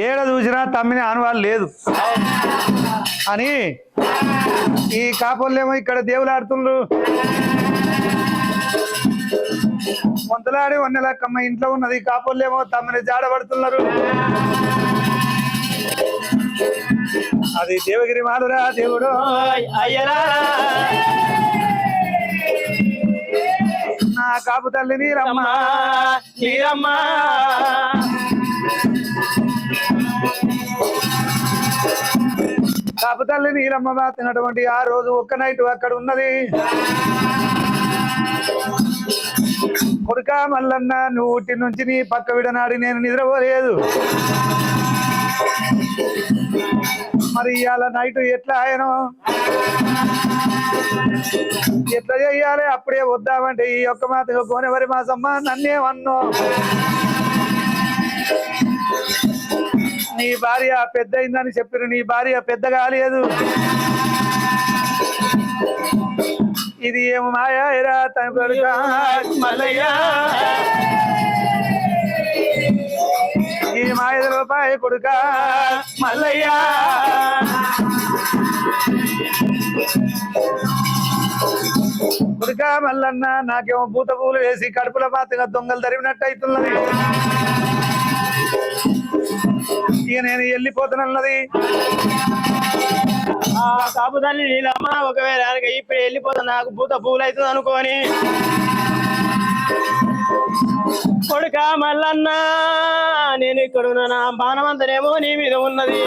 ఏడ చూసినా తమ్మిని ఆనవాళ్ళు లేదు అని ఈ కాపోళ్ళేమో ఇక్కడ దేవులు ఆడుతుండ్రు. మొంతలాడి వన్నెలక్కమ్మ ఇంట్లో ఉన్నది. కాపోళ్ళేమో తమ్మిని జాడబడుతున్నారు. అది దేవగిరి మాలురా దేవుడు అయ్యరా నా కాపు తల్లి నీరమ్మ నీరమ్మ కాపు తల్లి నీరమ్మ బాతినటువంటి ఆ రోజు ఒక్క నైట్ అక్కడ ఉన్నది. కొడుకా మల్లన్న నువ్వు ఊటి నుంచి నీ పక్క విడనాడి నేను నిద్రపోలేదు. మరి ఇవాళ నైట్ ఎట్లా ఆయనో ఎట్లా చెయ్యాలి? అప్పుడే వద్దామంటే ఈ ఒక్క మాతగా కోనెవరి మాసమ్మ నన్నేమన్నో నీ భార్య పెద్ద అయిందని చెప్పిన నీ భార్య పెద్ద కాలేదు. ఇది ఏమో మాయా ఎరా తన కొడుక మల్లయ్య ఈ మాయ రూపాయి కొడుక మల్లయ్య కొడుక మల్లన్న నాకేమో పూత పూలు వేసి కడుపుల పాతగా దొంగలు తరిమినట్టు అవుతున్నది. ఇక నేను వెళ్ళిపోతానన్నది. కాపుదాన్ని నీలమ్మ ఒకవేళ ఇప్పుడు వెళ్ళిపోతా నాకు భూత పూలు అవుతుంది అనుకోని కొడుక మల్లన్న నేను ఇక్కడ ఉన్న నా బాణమంతనేమో నీ మీద ఉన్నది.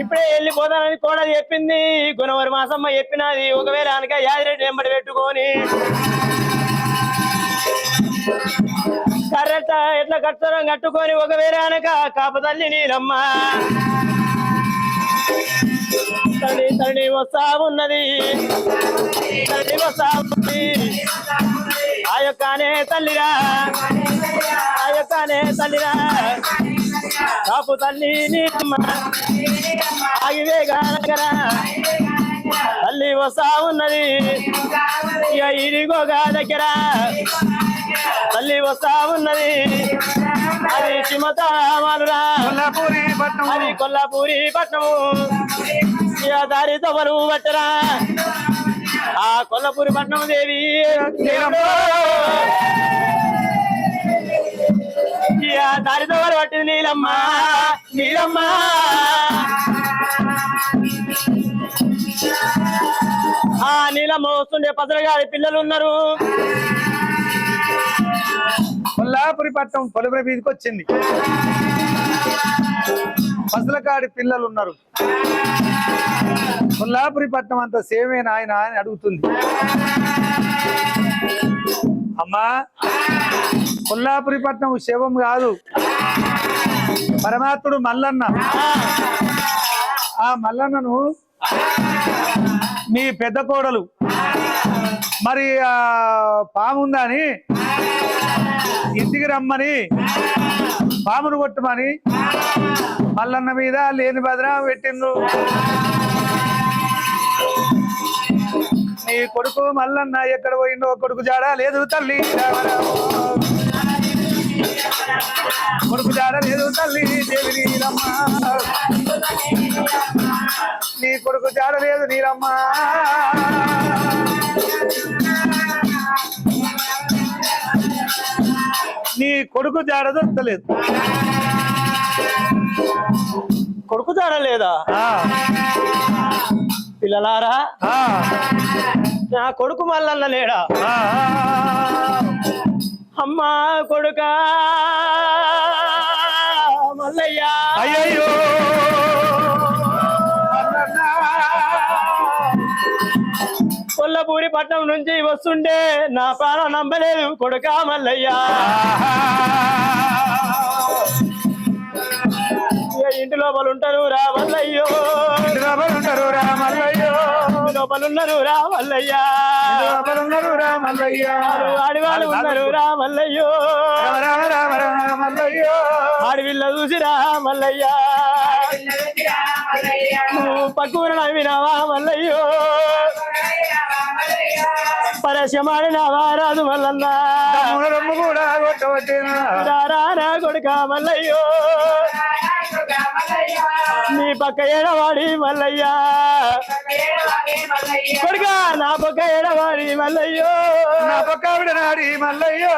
ఇప్పుడే వెళ్ళిపోతానని కూడా చెప్పింది. గుణవరి మాసమ్మ చెప్పినది. ఒకవేళ అనక యాదిరెడ్డి వెంబడి పెట్టుకొని కర్రెట్ట ఎట్లా కట్టరం కట్టుకొని ఒకవేళ అనక కాపతల్లి నీలమ్మ తల్లి తల్లి వస్తా ఉన్నది. తల్లి వస్తా ఉన్నది. ఆ యొక్కనే తల్లిరా ఆ యొక్కనే తల్లిరా కాపు తల్లి నీలమ్మ ఆగివేగా నగరా తల్లి వస్తా ఉన్నది. ఇక ఇడిగోగా దగ్గర తల్లి వస్తా ఉన్నది. అది చిమతామాలురా అది కొల్లాపూరి పట్నము. ఇక దారి తొవరు పట్టరా ఆ కొల్లాపూరి పట్నం దేవి ఇక దారి తొవరు పట్టింది నీలమ్మ నీలమ్మ. ఆ నీలమ్మ వస్తుండే పసరగాడి పిల్లలు ఉన్నారు. కొల్లాపురి పట్నం పొలపురి మీదకి వచ్చింది. పసలకాడి పిల్లలు ఉన్నారు. కొల్లాపురి పట్నం అంతా సేమేనా ఆయన అని అడుగుతుంది. అమ్మా కొల్లాపురి పట్నం శవం కాదు, పరమాత్ముడు మల్లన్న. ఆ మల్లన్నను మీ పెద్ద కోడలు మరి ఆ పాముందని ఇంటికి రమ్మని పామును కొట్టమని మల్లన్న మీద లేని భద్ర పెట్టిండ్రు. నీ కొడుకు మల్లన్న ఎక్కడ పోయిండో కొడుకు జాడ లేదు తల్లి. కొడుకు జాడ లేదు తల్లి దేవి నీలమ్మ. నీ కొడుకు జాడ లేదు నీలమ్మ. నీ కొడుకు జాడ దొరకలేదు. కొడుకు జాడలేదా? పిల్లలారా నా కొడుకు మల్లన్న లేడా? అమ్మా కొడుక మల్లయ్య అయ్యయ్యో కొల్లపూరి పట్నం నుంచి వస్తుండే నా ప్రాణం నమ్మలేదు కొడుక మల్లయ్య. ఇంటి లోపల ఉంటారు రా మల్లయ్యో, ఉంటారు రా మల్లయ్యో, లోపలున్నారు రా మల్లయ్య, లోపలున్నారు రా మల్లయ్య, ఆడివాళ్ళు ఉన్నారు రా మల్లయ్యో, మల్లయ్యో ఆడివిల్ల చూసి రా మల్లయ్య, నువ్వు పక్కూర నవ్వినావా మల్లయ్యో, పరశమాడిన వారాదు మల్లన్న రొమ్ము కూడా కొట్టవచ్చేనా రారా కొడుక మల్లయ్యో నీ పక్క ఏడవాడి మల్లయ్యా కొడుక నా పక్క ఏడవాడి మల్లయ్యో నా పక్క ఆవిడ నాడి మల్లయ్యో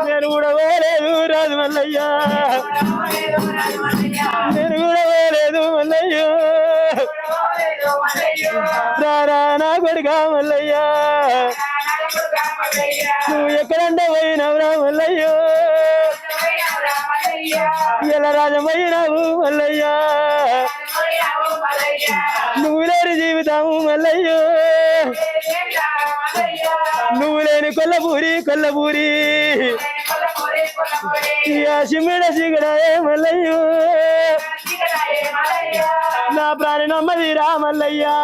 నేను కూడా వేలేదు రాదు మల్లయ్యా నేను కూడా వేలేదు మల్లయ్యో రారా నా కొడుక మల్లయ్యా నువ్వు ఎక్కడంటే పోయినావురా మల్లయ్యో ఇలా రాజమైనావు మల్లయ్యా నువ్వు లేని జీవితము మల్లయ్యో నువ్వు లేని కొల్లపూరి సిమ్మిడ సిగడాయే మల్లయ్యో నా ప్రాణి నమ్మదిరా మల్లయ్యా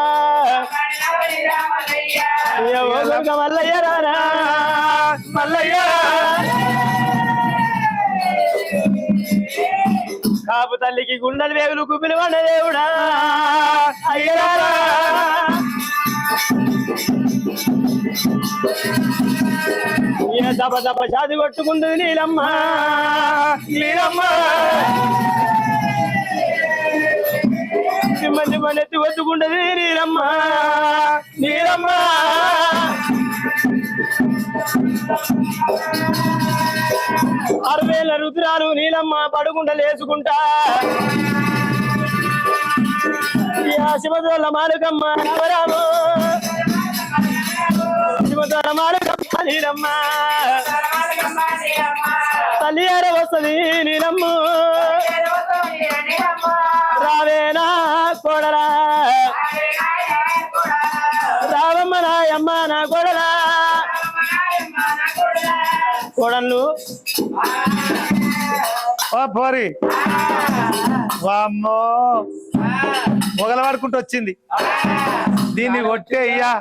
మల్లయ్య రారా మల్లయ్య కాపు తల్లికి గుండెలు వేగులు కుప్పిలు పడ్డ దేవుడా అయ్యరారా ఈయన దప దప షాది కొట్టుకుంటుంది నీలమ్మ మంది ఎత్తి కొట్టుకుంటది నీలమ్మ అరవేల రుద్రాలు నీలమ్మ పడుకుంటా లేచుకుంటా శివద్రోళ్ళ మాలుకమ్మ రామరాము శివద్రోళ్ళ మాలుకమ్మ నీలమ్మ తల్లి అర వస్తుంది నీలమ్మ రావేనా కోడలా రావమ్మ నాయమ్మ నా కోడలా కోడళ్ళు ఓ పోరి వామ్మో మొగల పడుకుంటూ వచ్చింది దీన్ని కొట్టే అయ్యా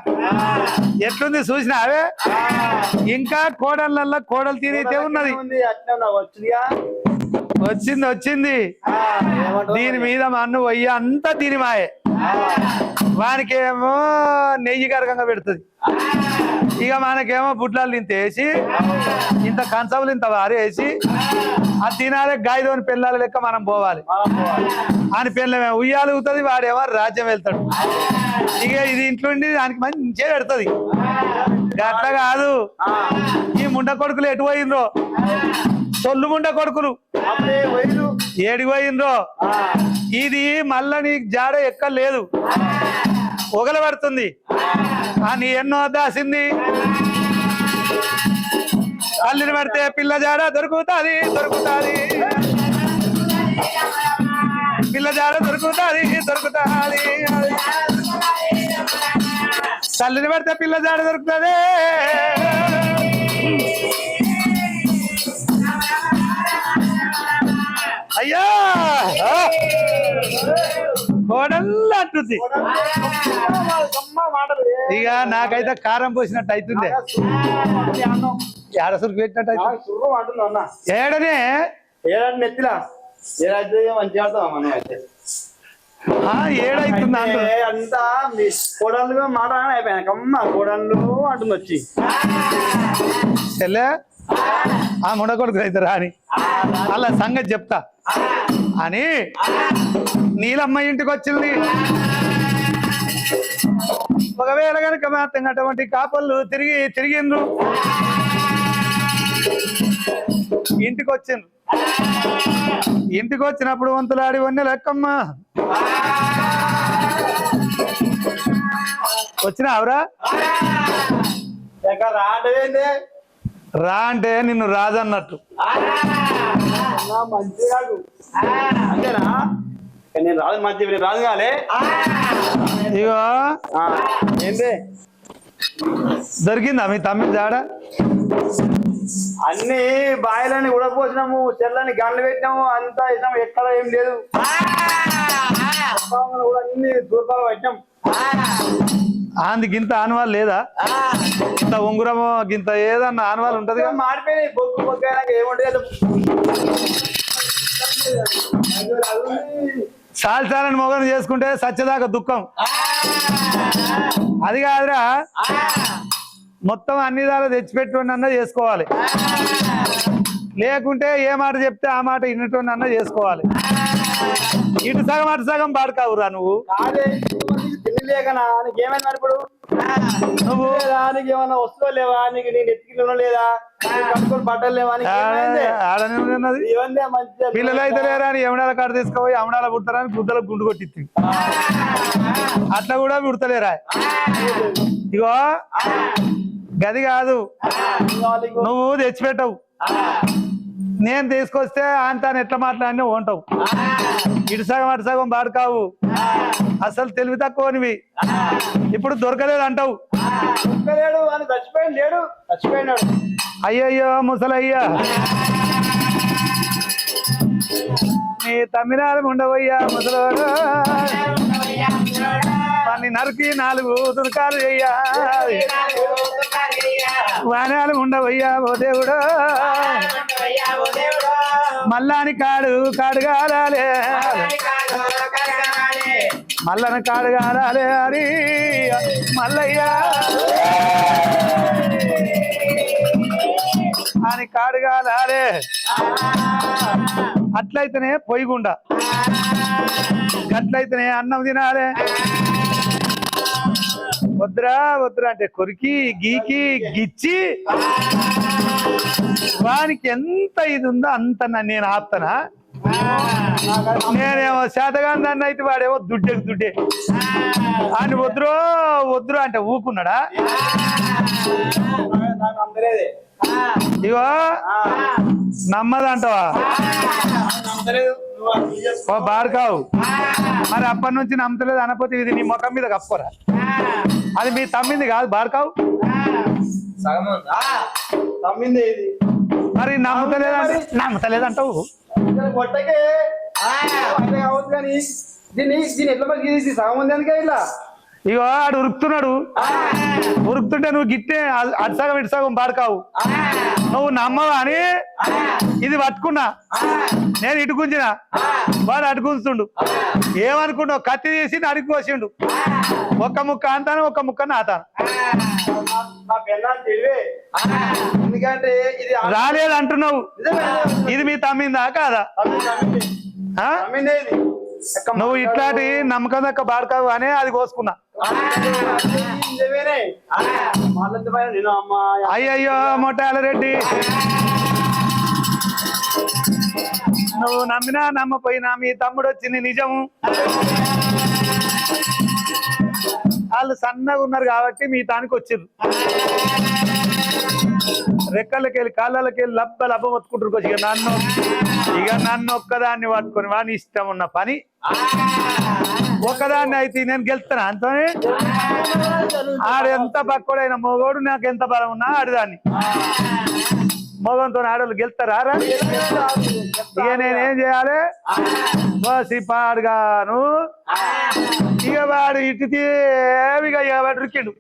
ఎట్లుంది చూసినావే ఇంకా కోడళ్ళల్లో కోడలు తీరైతే ఉన్నది వచ్చింది దీని మీద మన్ను వయ్య అంతా దీని మాయే వానికేమో నెయ్యి కరకంగా పెడుతుంది ఇక మనకేమో బుడ్లాలు ఇంత వేసి ఇంత కంచములు ఇంత వారేసి ఆ తినాలే గాయదోని పిల్లల లెక్క మనం పోవాలి అని పిల్లమే ఉయ్యాలు అవుతుంది వాడేమో రాజ్యం వెళ్తాడు ఇక ఇది ఇంట్లో దానికి మంచిగా పెడుతుంది అట్లా కాదు ఈ ముండ కొడుకులు ఎటు పోయిండ్రో సొల్లు ముండ కొడుకులు ఏడికి పోయిండ్రో ఇది మళ్ళా నీకు జాడ ఎక్కలేదు ఒగల పడుతుంది నీ ఎన్నో దాసింది తల్లిని పడితే పిల్ల జాడ దొరుకుతుంది పిల్ల జాడ దొరుకుతుంది తల్లిని పడితే పిల్ల జాడ దొరుకుతుంది అయ్యా కోడల్లా అంటుంది ఇక నాకైతే కారం పోసినట్టు అవుతుంది ఏడసురు పెట్టినట్టు అవుతుంది ఏడనే నెత్తిలా ఏడైతుంది అంతా కోడళ్ళు మాట అయిపోయాను కమ్మ కోడళ్ళు అంటుంది వచ్చి చెల్లె ఆ ముండకొడుకు అయితే రాని అలా సంగతి చెప్తా అని నీలమ్మ ఇంటికి వచ్చింది. ఒకవేళ కనుక మాత్రం అటువంటి కాపళ్ళు తిరిగిండ్రు ఇంటికి వచ్చిండ్రు. ఇంటికి వచ్చినప్పుడు వంతులాడి వన్నె లెక్కమ్మ వచ్చినావురా రా అంటే నిన్ను రాజన్నట్టు అంతేనా నేను రాదు మంచి రాదు కాలే ఇగో ఏంటి దొరికిందా మీ తమ్మి జాడ అన్ని బాయిలని ఉడకపోసినాము చెల్లని గండ్లు పెట్టినాము అంతా ఇష్టం ఎక్కడ ఏం లేదు కూడా అన్ని దూర్పాలు పెట్టినాం ఆంది గింత ఆనవాళ్ళు లేదా ఇంత ఉంగురమో గింత ఏదన్నా ఆనవాళ్ళు ఉంటది మాడిపోయినాయి బొగ్గు బొగ్గు అయినాక ఏముంటుంది సాల్సాలని మొగను చేసుకుంటే సత్యదాకా దుఃఖం అది కాదురా మొత్తం అన్ని దాకా తెచ్చిపెట్టుకున్న చేసుకోవాలి. లేకుంటే ఏ మాట చెప్తే ఆ మాట ఇన్నట్టున్నా చేసుకోవాలి. ఇటు సగం అటు సగం పాడుకావురా నువ్వు. తిండి లేకనా నీకు ఏమైనా ఇప్పుడు నువ్వు నీకు ఏమైనా వస్తువులు లేవా? నీకు నేను ఎత్తికి లేదా? కట్టుకొని బట్టలు లేవా? ఆడనే ఉన్నది. పిల్లలు అయితే లేరా అని యమనాల కాడ తీసుకుపోయి అమనాల పుడతారని గుద్దలకు గుండు కొట్టింది. అట్లా కూడా పుడతలేరా? ఇగో గది కాదు, నువ్వు తెచ్చిపెట్టవు. నేను తీసుకొస్తే అంతాను ఎట్లా మాట్లాడినా ఉంటావు. ఇటు సగం అటు సగం పాడుకావు. అసలు తెలివి తక్కువనివి. ఇప్పుడు దొరకలేదు అంటావు. అయ్యయ్యో ముసలయ్యా, నీ తమ్మినాలు ఉండవయ్యా ముసలోడు. వాడిని నరికి 4 తునకాలు చెయ్యా. వానాలు ఉండవయ్యా ఓ దేవుడు. మల్లాని కాడుగారాలే, మల్లని కాడుగారాలే అని మల్లయ్యా అని కాడుగారాలే. అట్లయితేనే పొయ్యిగుండ, గట్లయితేనే అన్నం తినాలే. వద్దురా వద్దురా అంటే కొరికి గీకి గిచ్చి వానికి ఎంత ఇది ఉందో అంత నేను ఆపుతానా? నేనేమో శాతగాని దాన్ని అయితే వాడేమో దుడ్డే అని వద్దురో వద్దురు అంటే ఊకున్నాడా? ఇగో నమ్మదంటావా? ఓ బాడుకావు మరి అప్పటి నుంచి నమ్మతలేదు అనపోతే ఇది నీ ముఖం మీద కప్పుకోరా. అది మీ తమ్మింది కాదు బాడుకావు. మరి నమ్మతలేదంటావు. ఇగో ఆడు ఉరుకుతున్నాడు. ఉరుకుతుంటే నువ్వు గిట్టే అటు సగం ఇటు సగం బాడుకావు. నువ్వు నమ్మవా అని ఇది పట్టుకున్నా, నేను ఇటు గుంజినా, వాడు అటు గుంజుతుండు. ఏమనుకున్నావు? కత్తి తీసి అడిగి కోసిండు. ఒక్క ముక్క అంతాను, ఒక్క ముక్క నాతాను. రాలేదు అంటున్నావు. ఇది మీ తమ్మిందా కాదా? నువ్వు ఇట్లాంటి నమ్మకం దక్క బాడుకావు అని అది కోసుకున్నా. అయ్యయ్యో మొట్టాల రెడ్డి, నువ్వు నమ్మినా నమ్మపోయినా మీ తమ్ముడు వచ్చింది నిజము. వాళ్ళు సన్నగా ఉన్నారు కాబట్టి మీ తానికి వచ్చిర్రు. రెక్కలకి వెళ్ళి కాళ్ళకి వెళ్ళి లబ్బ మొత్తుకుంటారు. ఇక నన్ను ఒక్కదాన్ని పట్టుకొని వాని ఇష్టం ఉన్న పని ఒక్కదాన్ని అయితే నేను గెలుస్తాను అంతనే. ఆడు ఎంత పక్కోడైనా మొగోడు నాకు ఎంత బలం ఉన్నా ఆడదాన్ని. మొగంతో ఆడోళ్ళు గెలుస్తారా? ఇక నేనేం చేయాలి? బసి పాడుగాను. ఇక వాడు ఇటు తేవిగా ఇక వాడు రుక్కిండు,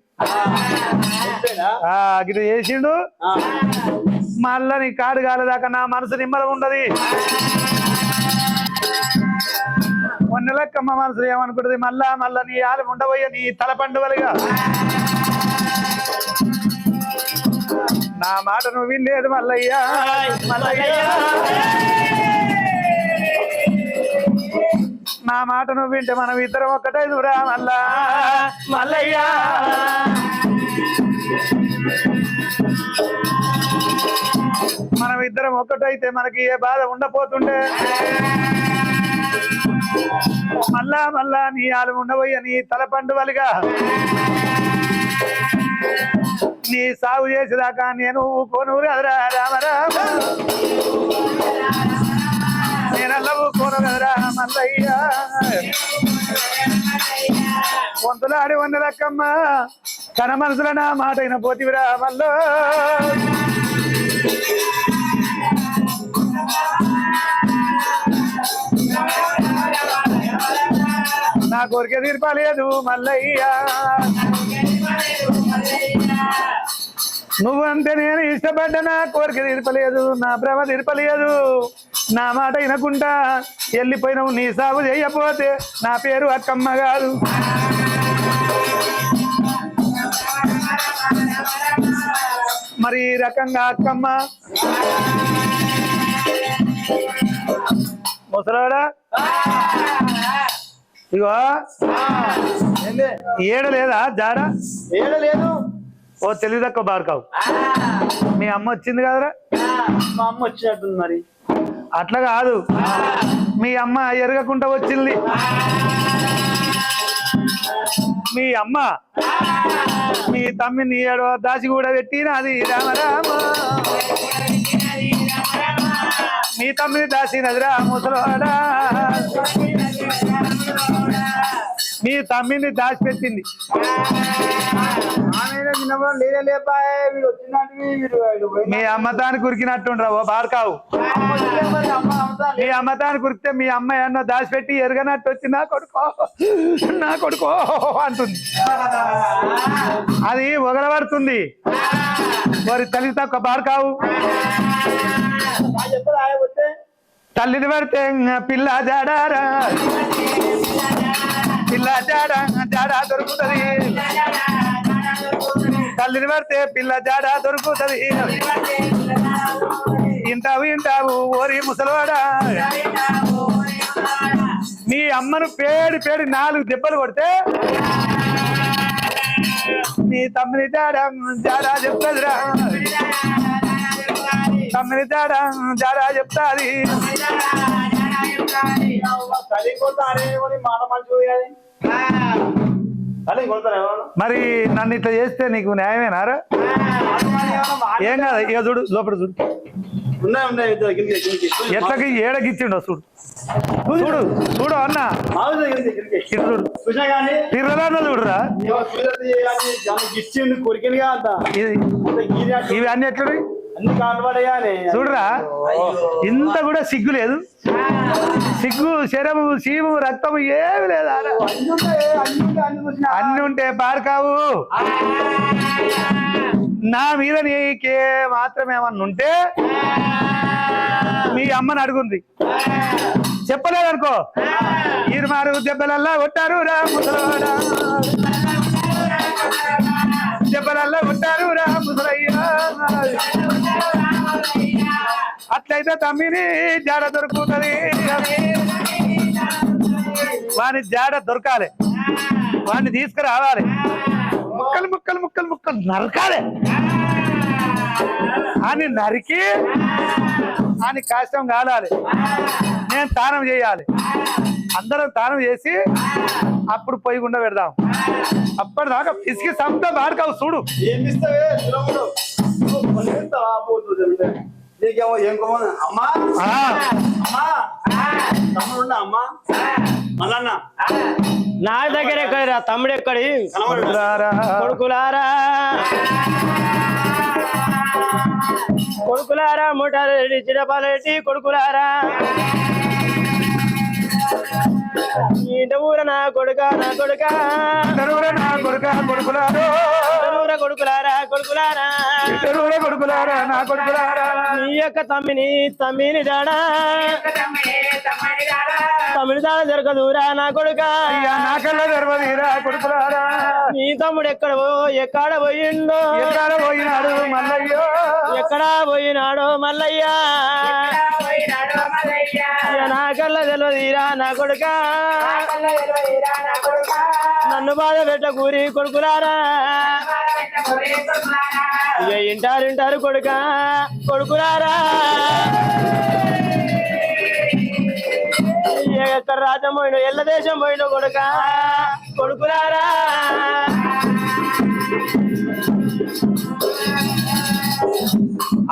గిట చేసిండు. మళ్ళా నీ కాడు కాలేదాకా నా మనసు నిమ్మలం ఉండదు. మొన్న లెక్క మా మనసు ఏమనుకుంటది? మళ్ళా నీ ఆలు ఉండబోయే నీ తల పండుగలుగా. నా మాట నువ్వు వినలేదు మల్లయ్యా. నా మాట నువ్వు వింటే మనం ఇద్దరం ఒక్కటైదురా మల్లయ్యా. మనం ఇద్దరం ఒక్కటైతే మనకి ఏ బాధ ఉండపోతుండే. మళ్ళా నీ ఆలు ఉండబోయ్య నీ తల పండువలుగా నీ సాగు చేసేదాకా నేను ఊకోను కదరా రామరామ. నేనల్లా ఊకోను కదరా మల్లయ్యా. వంతులాడి వందలక్కమ్మ తన మనసులో నా మాట అయిన పోతివిరా మల్లో. నా కోరిక తీర్పలేదు మల్లయ్యా. నువ్వంటే నేను ఇష్టపడ్డ నా కోరిక తీర్పలేదు, నా భ్రమ తీర్పలేదు. నా మాట వినకుండా వెళ్ళిపోయినావు. నీ సాగు చేయకపోతే నా పేరు అక్కమ్మ కాదు. మరి ఈ రకంగా అక్కమ్మ ముసలాడా ఇగో ఏడ లేదా జాడ ఏడ లేదు. ఓ తెలివి తక్కువ బార్కావు మీ అమ్మ వచ్చింది కదరా మా అమ్మ వచ్చినట్టుంది మరి. అట్లా కాదు మీ అమ్మ ఎరగకుండా వచ్చింది మీ అమ్మ మీ తమ్మిని ఏడో దాచి కూడా పెట్టినది రామరామ మీ తమ్మిని దాచినదిరా ముసలోడా మీ తమ్మిని దాచిపెట్టింది మీ అమ్మతాన్ని కురికినట్టుండ్రా ఓ బార్కావు మీ అమ్మతాన్ని కురికితే మీ అమ్మ ఎన్నో దాచిపెట్టి ఎరగనట్టు వచ్చి నా కొడుకో అంటుంది అది ఒగలబడుతుంది మరి తల్లి తక్కువ బార్కావు తల్లిని పడితే పిల్ల జాడారా పిల్ల జాడా దొరుకుతుంది తల్లిని పడితే పిల్ల జాడా దొరుకుతుంది వింటావు ఓరి ముసలోడా మీ అమ్మను పేడి 4 దెబ్బలు కొడితే మీ తమ్మిని జాడా చెప్తాదిరా తమ్మిని జాడా చెప్తాది మరి నన్ను ఇట్లా చేస్తే నీకు న్యాయమేనారా ఏం కాదు ఇక చూడు లోపల చూడు ఎట్లకి ఏడకిచ్చిండు చూడు చూడు చూడు అన్న చూడు తిర్రలన్న చూడురా ఇవి అన్ని ఎట్లున్నాయి చూడరా ఇంత కూడా సిగ్గు లేదు సిగ్గు శరము శీము రక్తము ఏమి లేదా అన్ని ఉంటే పారకావు నా మీద నీకే మాత్రం ఏమన్నా ఉంటే మీ అమ్మని అడుగుంది చెప్పలేదనుకో 26 దెబ్బలల్లా కొట్టారు రా ముసలోడా దెబ్బలల్లా కొట్టారు రా ముసలయ్యా అట్లయితే తమ్మిని జాడ దొరుకుతుంది వాని జాడ దొరకాలి వాడిని తీసుకురావాలి ముక్కలు నరకాలి అని నరికి అని కష్టం కాలాలి నేను తానం చేయాలి అందరం తానం చేసి అప్పుడు పొయ్యి గుండా పెడదాం అప్పటిదాకా పిసికి సంత బాడుకావు చూడు నా దగ్గర ఎక్కడిరా తమ్ముడు ఎక్కడి కొడుకులారా మూటారెడ్డి చిరపాలరెడ్డి కొడుకులారా ఇంట ఊర నా కొడుక కొడుకులారా నా కొడుకులారా నీ యొక్క తమ్మిని జాడా తమ్మిడి జాడ దొరకదురా నా కొడుక నాకల్లా దొరకదురా కొడుకులారా నీ తమ్ముడు ఎక్కడ పోయినాడు మల్లయ్యో ఎక్కడా పోయినాడో మల్లయ్యా నాకల్లా తెలియదురా నా కొడుక నన్ను బాధ పెట్ట కూరి కొడుకులారా ఇక ఇంటారు కొడుకులారా ఎక్కడ రాజ్యం పోయిన ఎల్ల దేశం పోయిన కొడుకులారా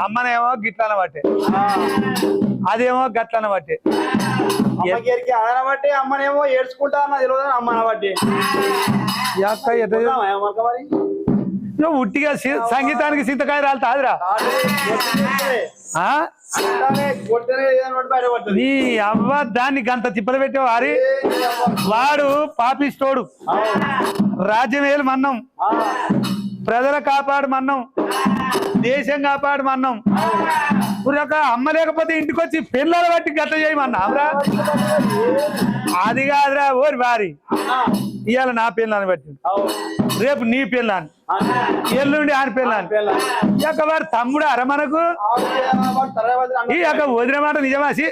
అమ్మనేమో గిట్లన బట్టే అదేమో గట్లన బట్టే బట్టి అమ్మనేమో ఏడ్చుకుంటా తెలియదు అమ్మన బట్టి ఉట్టిగా సంగీతానికి సింతకాయ రాలుతాదిరా నీ అవ్వ దాన్ని గంట తిప్పలు పెట్టావు వారి వాడు పాపిస్తోడు రాజ్యమేలు మన్నం ప్రజల కాపాడు మన్నం దేశం కాపాడమన్నాం ఇప్పుడు ఒక అమ్మ లేకపోతే ఇంటికి వచ్చి పిల్లలు బట్టి గట్ల చేయమన్నావురా అది కాదురా ఓరి వారి ఇవాళ నా పిల్లని బట్టి రేపు నీ పిల్లని ఎల్లుండి ఆని పిల్లని ఈ యొక్క వారి తమ్ముడు అర మనకు ఈ యొక్క వదిన మాట నిజమాసి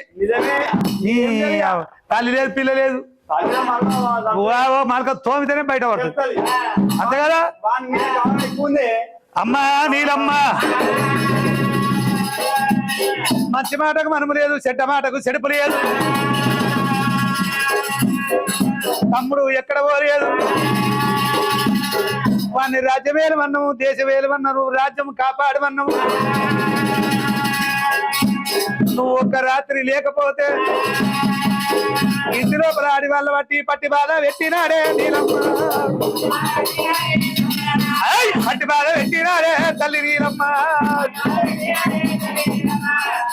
తల్లి లేదు పిల్ల లేదు మనకు తోమితేనే బయట పడుతుంది అంతే కదా అమ్మా నీలమ్మ మంచి మాటకు మనము లేదు చెడ్డ మాటకు చెడుపు లేదు తమ్ముడు ఎక్కడ పోలేదు వాడిని రాజ్యమేలమన్నాము దేశమేలమన్నాను రాజ్యం కాపాడమన్నాము నువ్వు ఒక్క రాత్రి లేకపోతే ఇంటి లోపల ఆడి వాళ్ళ బట్టి పట్టి బాధ పెట్టినాడే నీలమ్మ పట్టి బాధ పెట్టినాడే తల్లి నీలమ్మ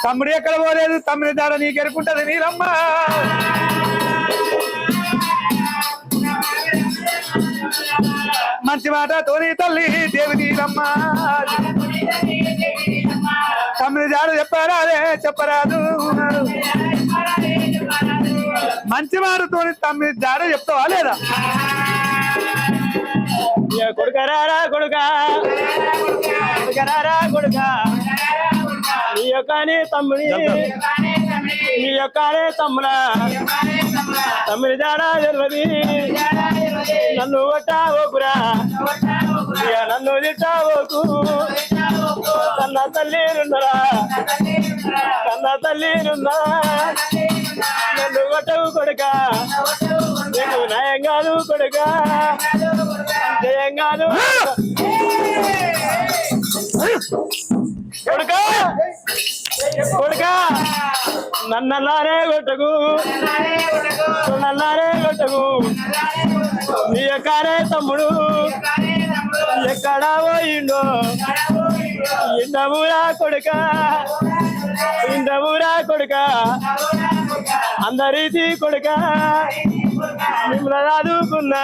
తమ్ముడు ఎక్కడ పోలేదు తమ్ముడి దాడ నీకు ఎరుకుంటది నీలమ్మ మంచి మాట తోని తల్లి దేవి నీలమ్మ తమ్ముడి దాడ చెప్పరాదే చెప్పరాదు మంచి మాటతోని తమ్ముడి దాడ చెప్తావా లేదా కొడుకరారా కొడుకా కొడుకరారా కొడుకా నీ యొక్కనే తమ్ముడి నీ యొక్కనే తమ్ముడా తమ్ముడి జాడా తెలియదు నన్ను కొట్టావోకురా నన్ను తిట్టావోకు కన్న తల్లినున్నరా కన్న తల్లినున్నా నన్ను కొట్టవు కొడుకా నీకు న్యాయం కాదు కొడుకా జయం కాదు కొడుకా కొడుకా నన్నల్లారే కొట్టకు నల్లారే కొట్టకు నీ యొక్కనే తమ్ముడు ఎక్కడా పోయిండో ఇండమురా కొడుకా ఇండమురా కొడుకా అందరిది కొడుకా మిమ్మల్ని ఆదుకున్నా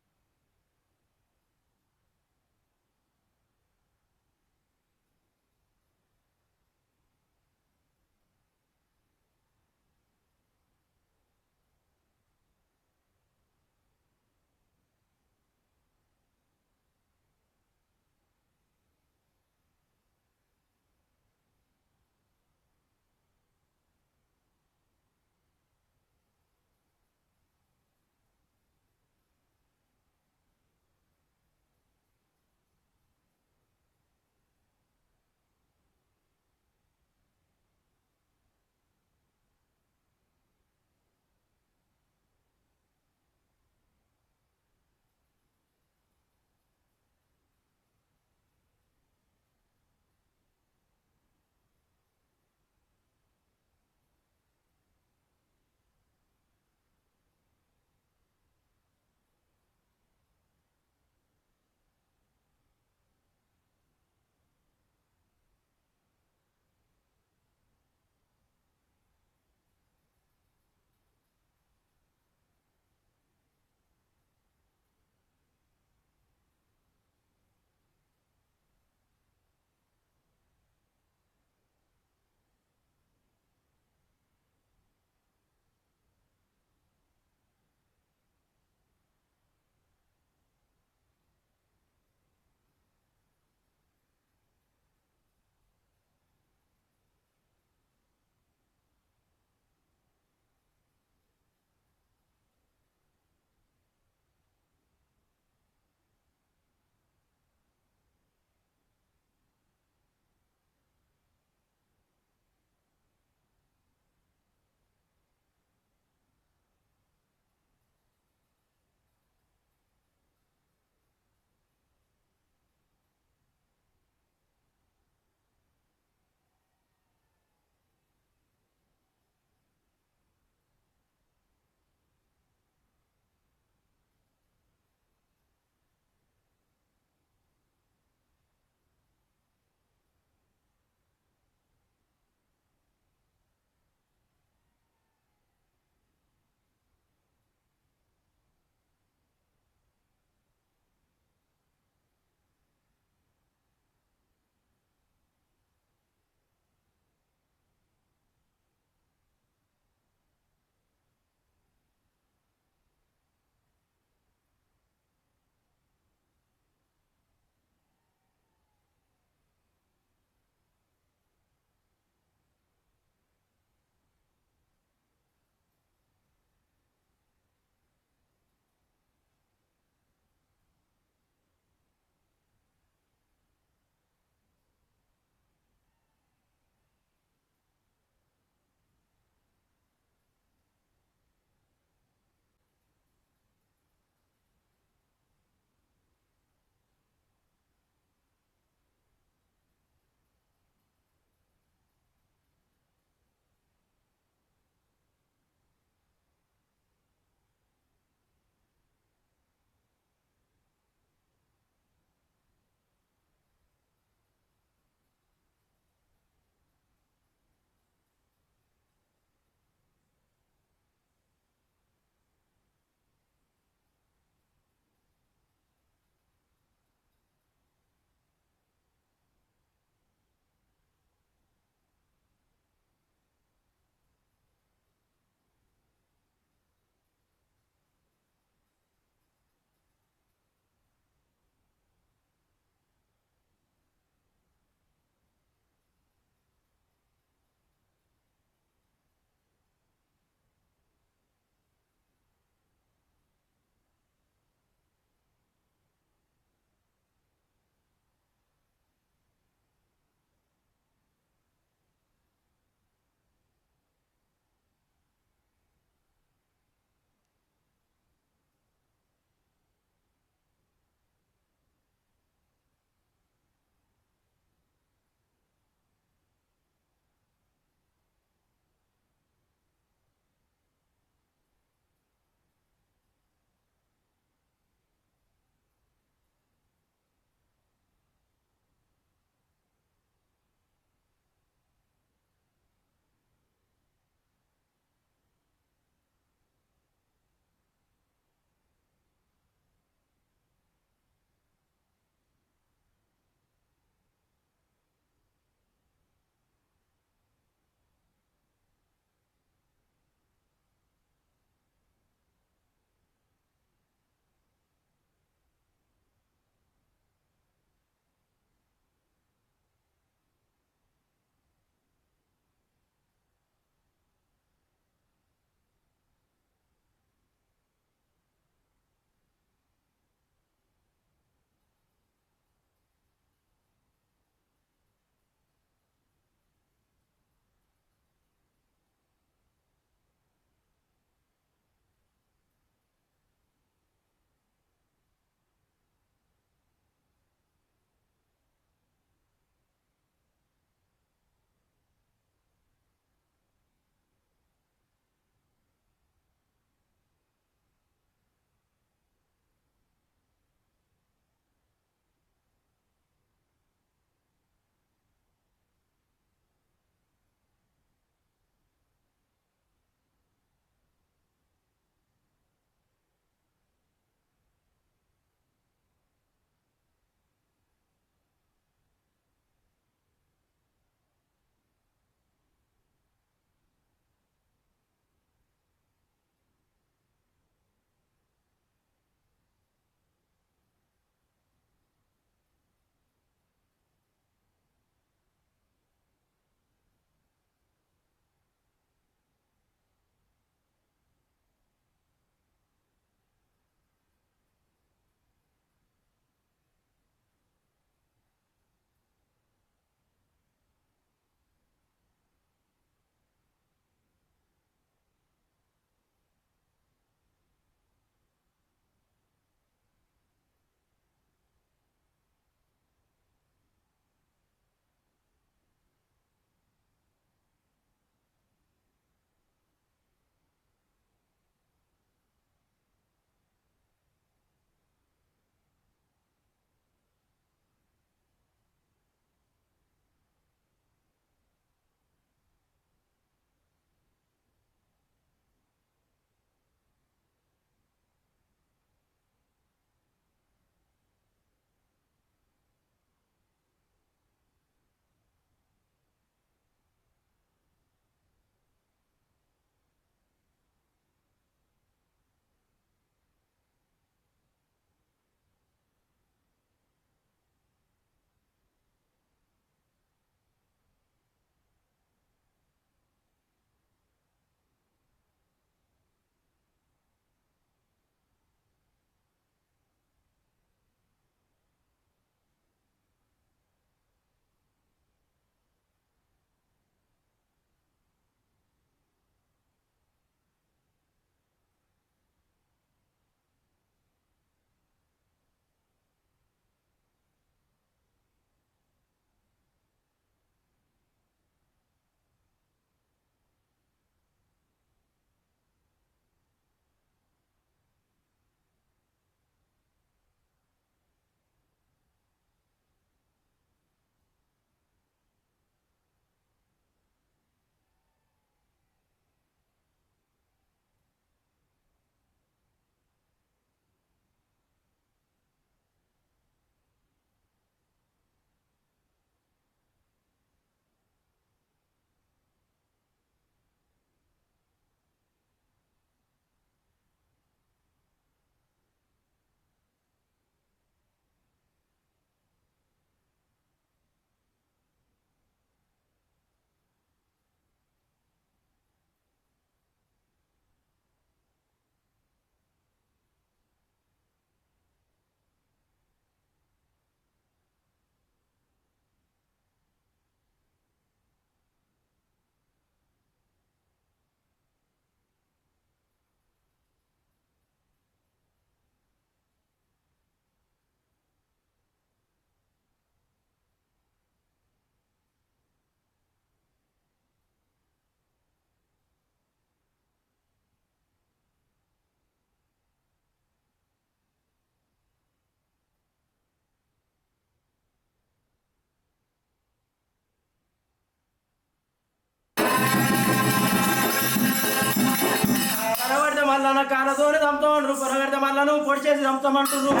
మళ్ళా కాళ్ళతోనే చంపుతామంటారు పొరగడితే మళ్ళా నువ్వు పొడి చేసి చంపుతామంటున్నారు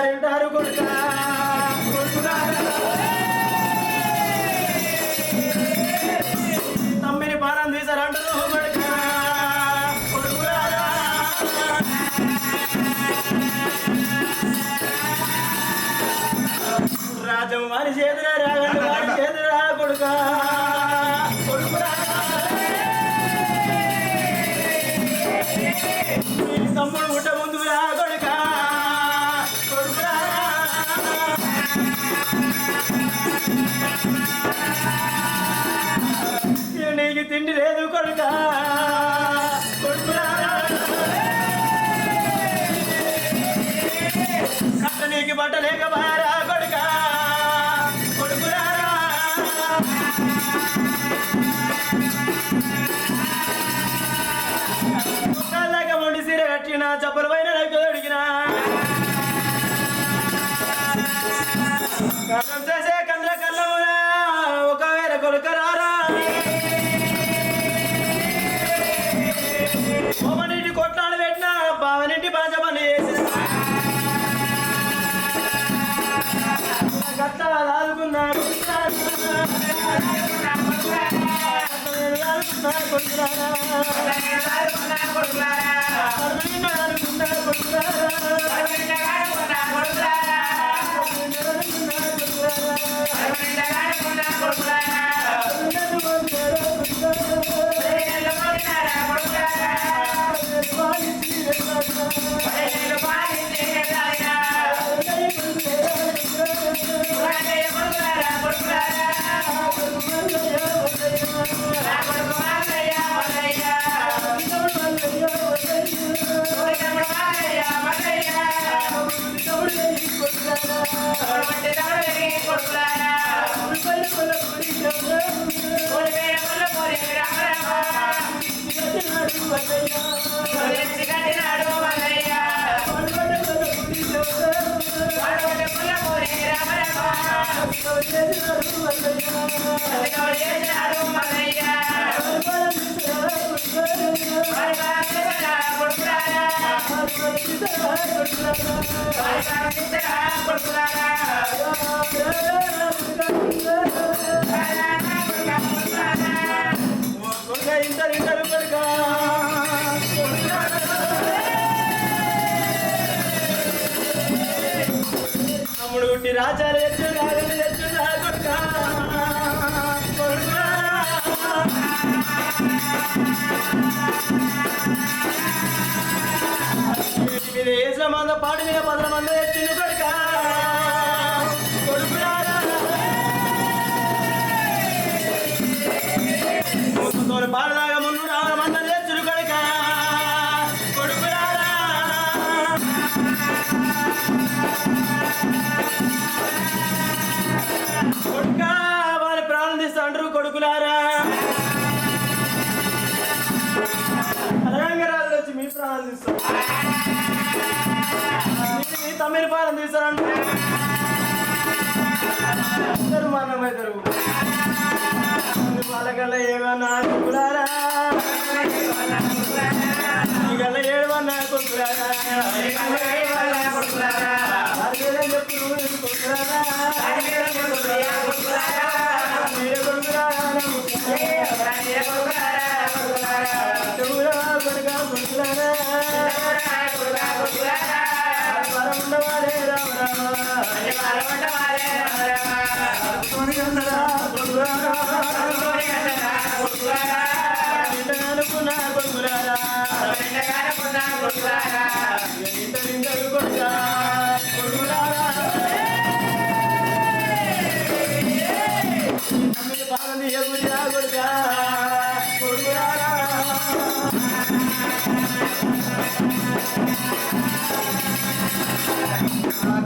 వింటారు కొడుకా తమ్మిని పానం తీసారంటారు కొడుకా రాజం వారి చేతురా రాగండి వారి చేతురా కొడుకా తమ్ముడు ముట్ట ముందు రా కొడుకా కొడుకురా నీకు తిండి లేదు కొడుకా కొడుకురా కట్ట నీకు బట్ట లేక బారా కొడుకా కొడుకురా కాళ్ళగా మొండి సీర కట్టిన చప్పల పైన అడిగిన కన్నం చేసే కంద్ర కన్నమునా ఒకవేళ కొడుకరారా ఓమనింటి కొట్లాడు పెట్టిన బావనింటి బాజమని వేసిన గట్ల దాదుకున్నాడు ఇంటర్ కొడుకా తమ్ముడు గుట్టి రాజాలు ఎచ్చు రాగండి ఎచ్చు కొడుకా కొడుకా మీద వేసిన మంద పాటి మీద 10 మంది ఎచ్చింది కొడుకా కొడుకురారా ముసుతోని పాడలాగా ముందు 6 మంది ఎచ్చుడు కొడుకా కొడుకురారా కొడుకా వారి ప్రాణం తీస్తాండ్రు కొడుకులారా రంగరాజు వచ్చి మీ ప్రాణాలు తీస్తారు తమిళ పాలన తీస్తారంటే అందరూ మానవుతారు వాళ్ళకల్లా ఏమన్నా కొడుకులారా నీకల్లా ఏమన్నా కొడుకులారా చెప్పు కొడుకులారా మీరే కొడుకులారా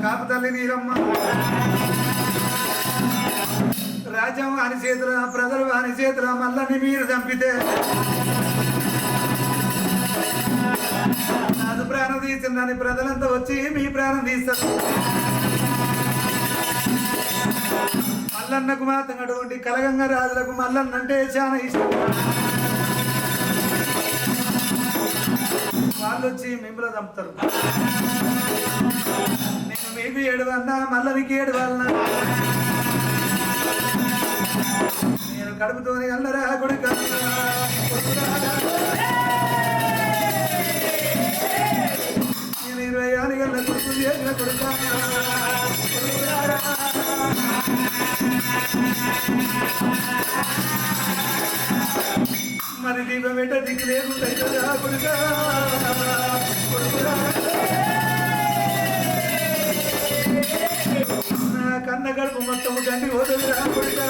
కాపుతల్లి నీరమ్మ రాజ్యం అని చేతుల ప్రజలు అని చేతుల మళ్ళీ మీరు చంపితే నాది ప్రాణం తీసిందని ప్రజలంతా వచ్చి మీ ప్రాణం తీస్తారు మల్లన్నకు మాత్రం అటువంటి కలగంగ రాజులకు మల్లన్న అంటే చాలా ఇష్టం. వాళ్ళు వచ్చి మిమ్మల్ని చంపుతారు. నేను మీకు ఏడువన్నా మల్లనికి ఏడువన్నా నేను కడుపుతోని అన్నరా కొడుక నేను 20 గంటల కొడుకు చేసిన కొడుక మరి దీపం వెంట దిక్కు లేకుండా కొడుక నా కన్న గడుపు మొత్తం గండి పోతుందిరా కొడుక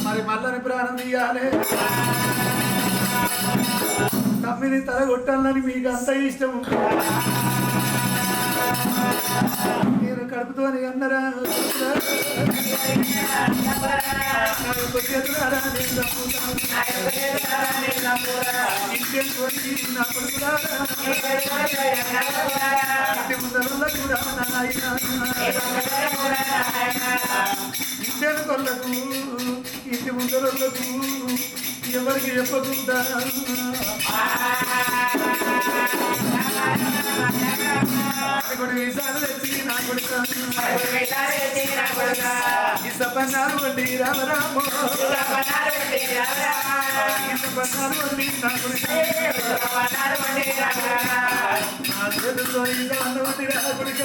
మరి మల్లని ప్రాణం తీయాలి. తమ్మిని తల కొట్టాలని మీకు అంత ఇష్టం. నేను కడుపుతోని అన్నరా ఇంటి కొల్లకు ఇంటి ముందరకు ఎవరికి చెప్పకుండా వీసాలు తెచ్చి నా కొడుకు ఇసపన్నాలు వండి రామరామ ఇసపన్నాలు వండి నా కొడుకు నా చేతుల్లో అన్న వండి రా కొడుక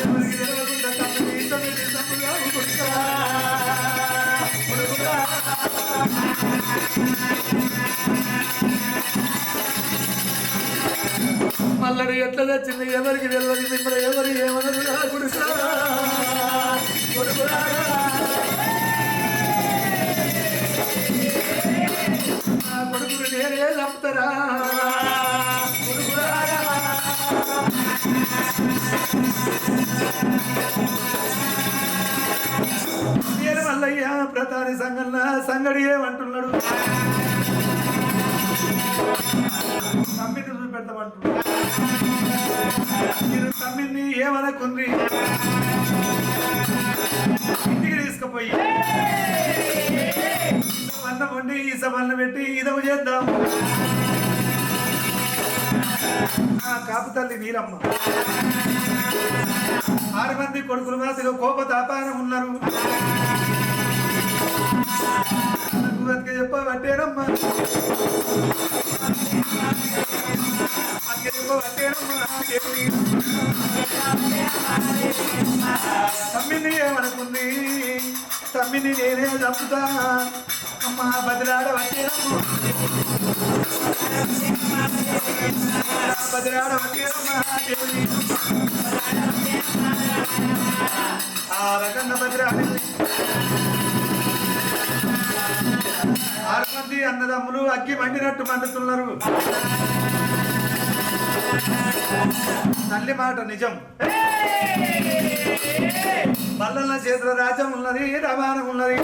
ఎవరికి తెలవకుండా తమ్ముని తమ్ముడు కొడుక మల్లడు ఎట్లా తెచ్చింది ఎవరికి తెలియదు. మిమ్మల్ని ఎవరు ఏమనరు నా కొడుకు నా కొడుకుని నేనే చంపుతారా నేను మల్లయ్య ప్రధాని సంఘంలో సంగడి ఏమంటున్నాడు. తమ్మిని చూపెడతామంటున్నాడు. మీరు తమ్మిని ఏమనుకుంది ఇంటికి తీసుకుపోయి అన్నం వండి ఈ సభలను పెట్టి ఇదవ చేద్దాం. కాపు తల్లి వీరమ్మ 6 మంది కొడుకులు మాత్రం కోపతాపానం ఉన్నారు. బతికే చెప్పబట్టేనమ్మా తమ్మిని ఏమనుకుంది తమ్మిని నేనే చంపుతా అమ్మ బదిలాడ వచ్చేనమ్మా బదిలాడ వచ్చేనమ్మా ఆ రకంగా బదిలాడింది. 6 మంది అన్నదమ్ములు అగ్గి మండినట్టు మండుతున్నారు. తల్లి మాట నిజం. మల్లన్న చేతుల రాజ్యం ఉన్నది, రవాణం ఉన్నది,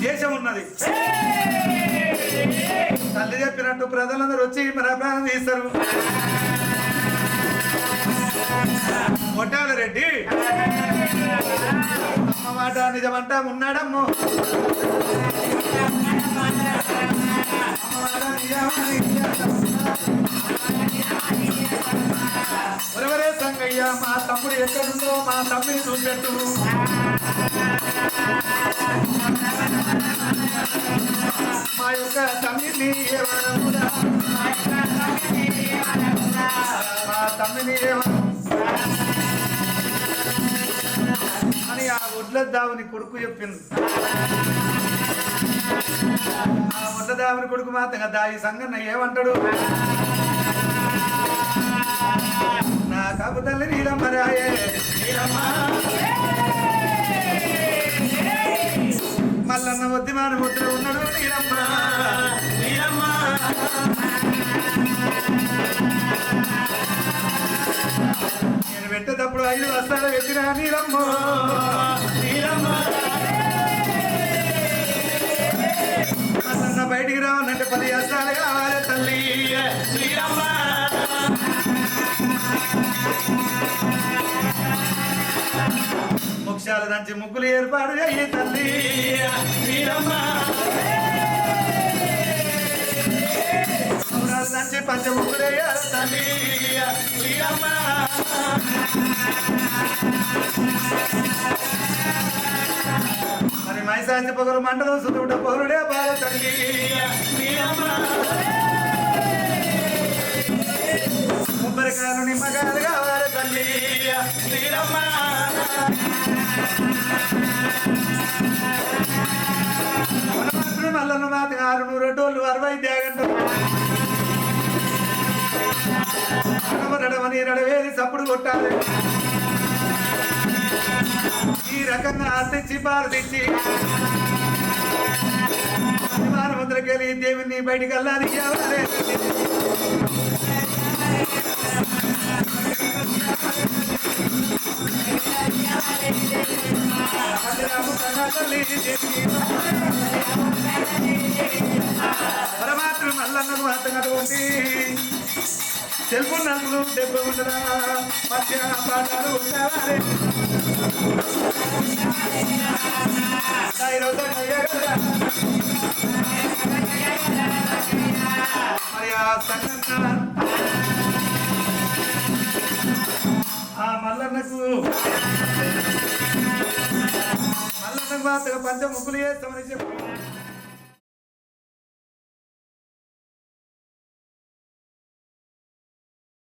దేశం ఉన్నది. తల్లి చెప్పినట్టు ప్రజలందరూ వచ్చి మన ప్రాణం తీస్తారు. కొట్టాల రెడ్డి అమ్మ మాట నిజమంటా ఉన్నాడమ్మో. ఒరవరే సంగయ్య మా తమ్ముడు ఎక్కడుందో మా తమ్ముని చూపెట్టు. మా యొక్క తమ్మిని ఏమనమురా మా తమ్మిని ఏమను అని ఆ ఒడ్లద్దావుని కొడుకు చెప్పింది. ఆ ఒడ్లదావుని కొడుకు మాత్రం కదా ఈ సంగన్న ఏమంటాడు. నా కాపు తల్లి నీలమ్మ రాయే మల్లన్న ఒద్దిమాన ముద్ర ఉన్నాడు నీలమ్మ నీలమ్మ. నేను పెట్టేటప్పుడు 5 వస్తాలు పెట్టిన నీలమ్మో మల్లన్న బయటికి రావాలంటే 10 వస్తాలు కావాలి తల్లి ముక్షాలు దంచి ముగ్గులు ఏర్పాటు చేయి తల్లి ముగ్గురాలు దంచి పంచ ముగ్గులు వేయాలి తల్లి మరి మైసాచి పొగలు మంటలు సుతుట పొగలుడే బాల తల్లి కొబ్బరికాయలు నిమ్మకాయలు కావాలి తల్లి మల్లన్న మాత 600 డోళ్ళు 60 త్యాగంటారు నడవని నడవేది సప్పుడు కొట్టాలి ఈ రకంగా అర్ధించి పారదించి ముద్రకెళ్ళి దేవుని బయటికి వెళ్ళాలి పరమాత్మ మల్లన్నకు అర్థమటువంటి సెల్ ఫోన్ నలుగురు 70 ఉండరా మధ్య పాఠాలు ఉంటారే మరి ఆ సంఘటన ఆ మల్లన్నకు మాత్రం పంచ ముగ్గులు చేస్తామని చెప్పి